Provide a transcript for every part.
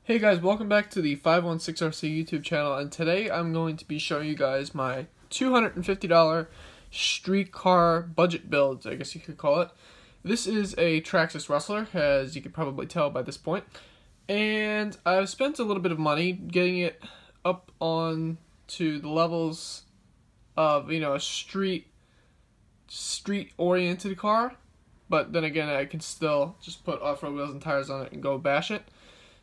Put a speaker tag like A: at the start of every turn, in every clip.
A: Hey guys, welcome back to the 516 RC YouTube channel, and today I'm going to be showing you guys my $250 street car budget build, I guess you could call it. This is a Traxxas Rustler, as you could probably tell by this point, and I've spent a little bit of money getting it up on to the levels of, a street-oriented car, but then again I can still just put off-road wheels and tires on it and go bash it.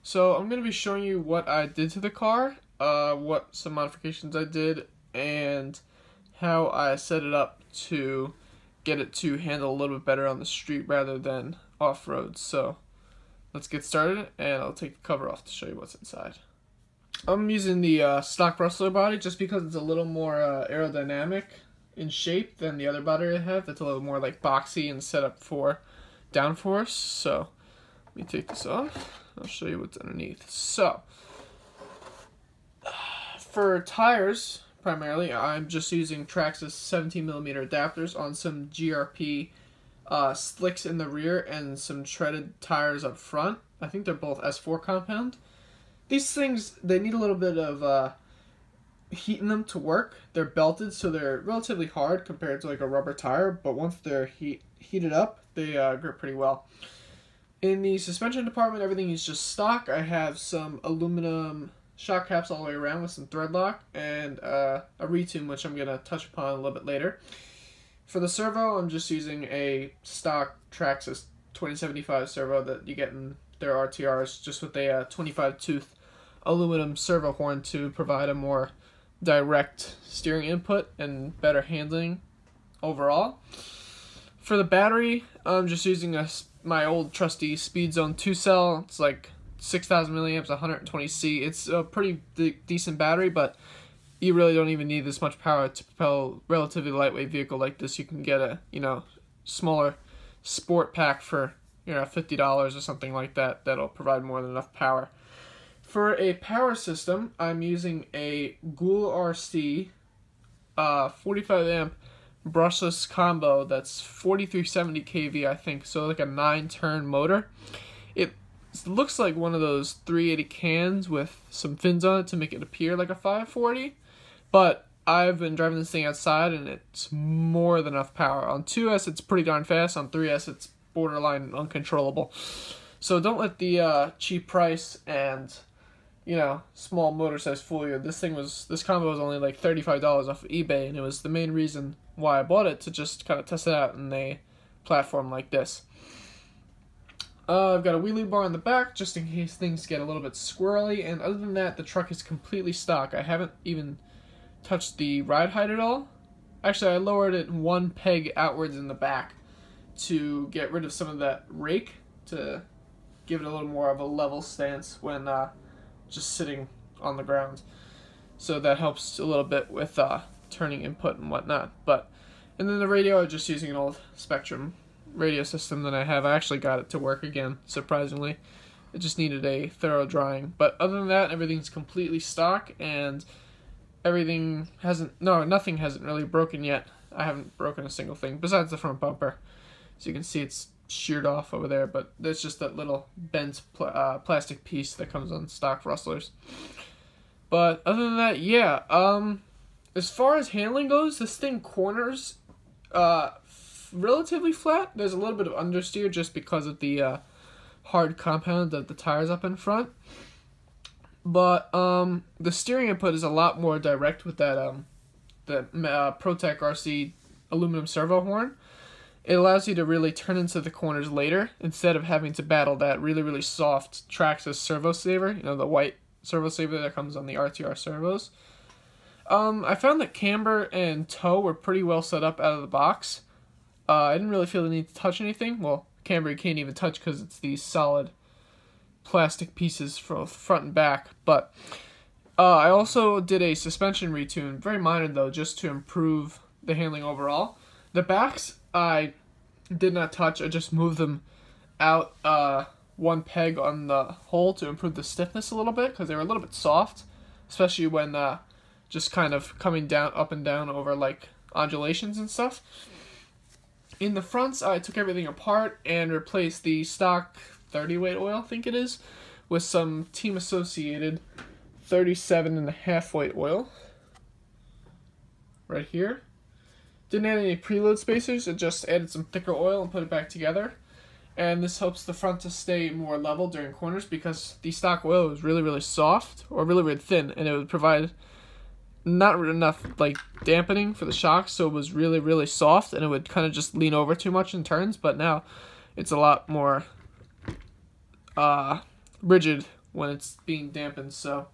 A: So I'm going to be showing you what I did to the car, what some modifications I did, and how I set it up to get it to handle a little bit better on the street rather than off-road. So let's get started, and I'll take the cover off to show you what's inside. I'm using the stock Rustler body just because it's a little more aerodynamic in shape than the other body I have. That's a little more like boxy and set up for downforce. So let me take this off. I'll show you what's underneath. So, for tires, primarily, I'm just using Traxxas 17mm adapters on some GRP slicks in the rear and some treaded tires up front. I think they're both S4 compound. These things, they need a little bit of heat in them to work. They're belted, so they're relatively hard compared to like a rubber tire, but once they're heated up, they grip pretty well. In the suspension department, everything is just stock. I have some aluminum shock caps all the way around with some thread lock and a retune, which I'm going to touch upon a little bit later. For the servo, I'm just using a stock Traxxas 2075 servo that you get in their RTRs, just with a 25-tooth aluminum servo horn to provide a more direct steering input and better handling overall. For the battery, I'm just using my old trusty Speed Zone 2-cell. It's like 6,000 milliamps, 120C. It's a pretty decent battery, but you really don't even need this much power to propel a relatively lightweight vehicle like this. You can get a, smaller sport pack for, $50 or something like that. That'll provide more than enough power. For a power system, I'm using a GoolRC 45 amp brushless combo that's 4370 kV, I think, so like a 9-turn motor. It looks like one of those 380 cans with some fins on it to make it appear like a 540, but I've been driving this thing outside and it's more than enough power. On 2S it's pretty darn fast, on 3S it's borderline uncontrollable. So don't let the cheap price and small motor size fool you. This combo was only like $35 off of eBay, and it was the main reason why I bought it, to just kind of test it out in a platform like this. I've got a wheelie bar in the back just in case things get a little bit squirrely, and other than that, the truck is completely stock. I haven't even touched the ride height at all. Actually, I lowered it one peg outwards in the back to get rid of some of that rake, to give it a little more of a level stance when just sitting on the ground. So that helps a little bit with turning input and whatnot. And then the radio, I'm just using an old Spectrum radio system that I have. I actually got it to work again, surprisingly. It just needed a thorough drying. But other than that, everything's completely stock, and nothing hasn't really broken yet. I haven't broken a single thing besides the front bumper. So you can see it's sheared off over there, but there's just that little bent plastic piece that comes on stock Rustlers. But other than that, yeah, as far as handling goes, this thing corners relatively flat. There's a little bit of understeer just because of the hard compound of the tires up in front. But the steering input is a lot more direct with that the ProTek RC aluminum servo horn. It allows you to really turn into the corners later instead of having to battle that really soft Traxxas servo saver, the white servo saver that comes on the RTR servos. I found that camber and toe were pretty well set up out of the box. I didn't really feel the need to touch anything. Well, camber you can't even touch because it's these solid plastic pieces for front and back. But I also did a suspension retune, very minor though, just to improve the handling overall. The backs I did not touch. I just moved them out one peg on the hole to improve the stiffness a little bit, because they were a little bit soft, especially when just kind of coming down, up and down over like undulations and stuff. In the fronts, I took everything apart and replaced the stock 30 weight oil, I think it is, with some Team Associated 37.5 weight oil right here. Didn't add any preload spacers, it just added some thicker oil and put it back together. And this helps the front to stay more level during corners because the stock oil was really soft or really thin, and it would provide not enough like dampening for the shocks, so it was really soft, and it would kind of just lean over too much in turns. But now it's a lot more rigid when it's being dampened, so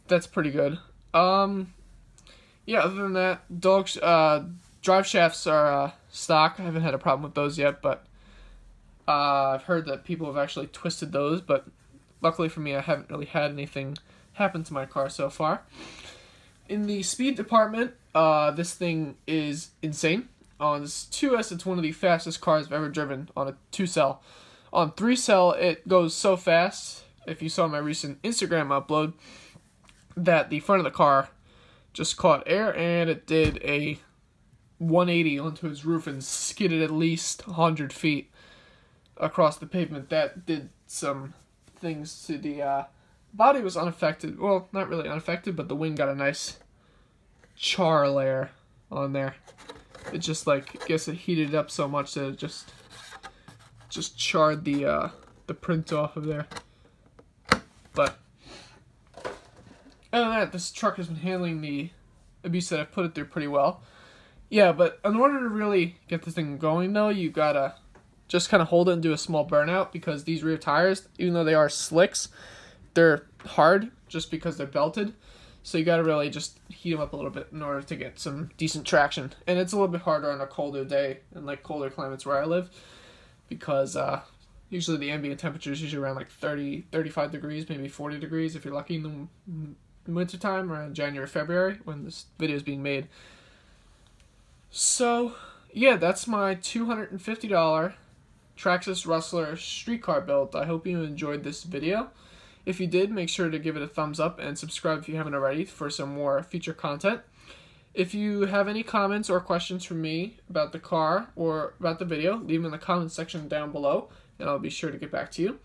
A: that's pretty good. Yeah, other than that, drive shafts are stock. I haven't had a problem with those yet, but I've heard that people have actually twisted those, but luckily for me, I haven't really had anything happen to my car so far. In the speed department, this thing is insane. On this 2S, it's one of the fastest cars I've ever driven on a 2-cell. On 3-cell, it goes so fast, if you saw my recent Instagram upload, that the front of the car just caught air and it did a 180 onto its roof and skidded at least 100 feet across the pavement. That did some things to the body. Was unaffected. Well, not really unaffected, but the wing got a nice char layer on there. It just like, I guess it heated up so much that it just charred the print off of there. But other than that, this truck has been handling the abuse that I've put it through pretty well. Yeah, but in order to really get this thing going though, you gotta just kind of hold it and do a small burnout, because these rear tires, even though they are slicks, they're hard just because they're belted. So you gotta really just heat them up a little bit in order to get some decent traction. And it's a little bit harder on a colder day and like colder climates where I live, because usually the ambient temperature is usually around like 30, 35 degrees, maybe 40 degrees if you're lucky in the winter time, around January, February when this video is being made. So yeah, that's my $250 Traxxas Rustler streetcar build. I hope you enjoyed this video. If you did, make sure to give it a thumbs up and subscribe if you haven't already for some more feature content. If you have any comments or questions for me about the car or about the video, leave them in the comments section down below and I'll be sure to get back to you.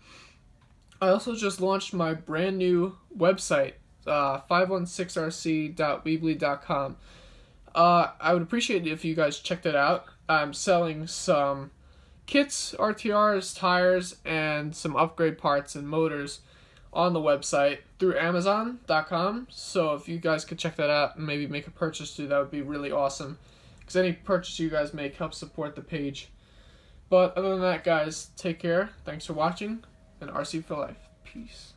A: I also just launched my brand new website, 516rc.weebly.com. I would appreciate it if you guys checked it out. I'm selling some kits, RTRs, tires, and some upgrade parts and motors on the website through Amazon.com. So if you guys could check that out and maybe make a purchase too, that would be really awesome, because any purchase you guys make helps support the page. But other than that, guys, take care. Thanks for watching, and RC for life. Peace.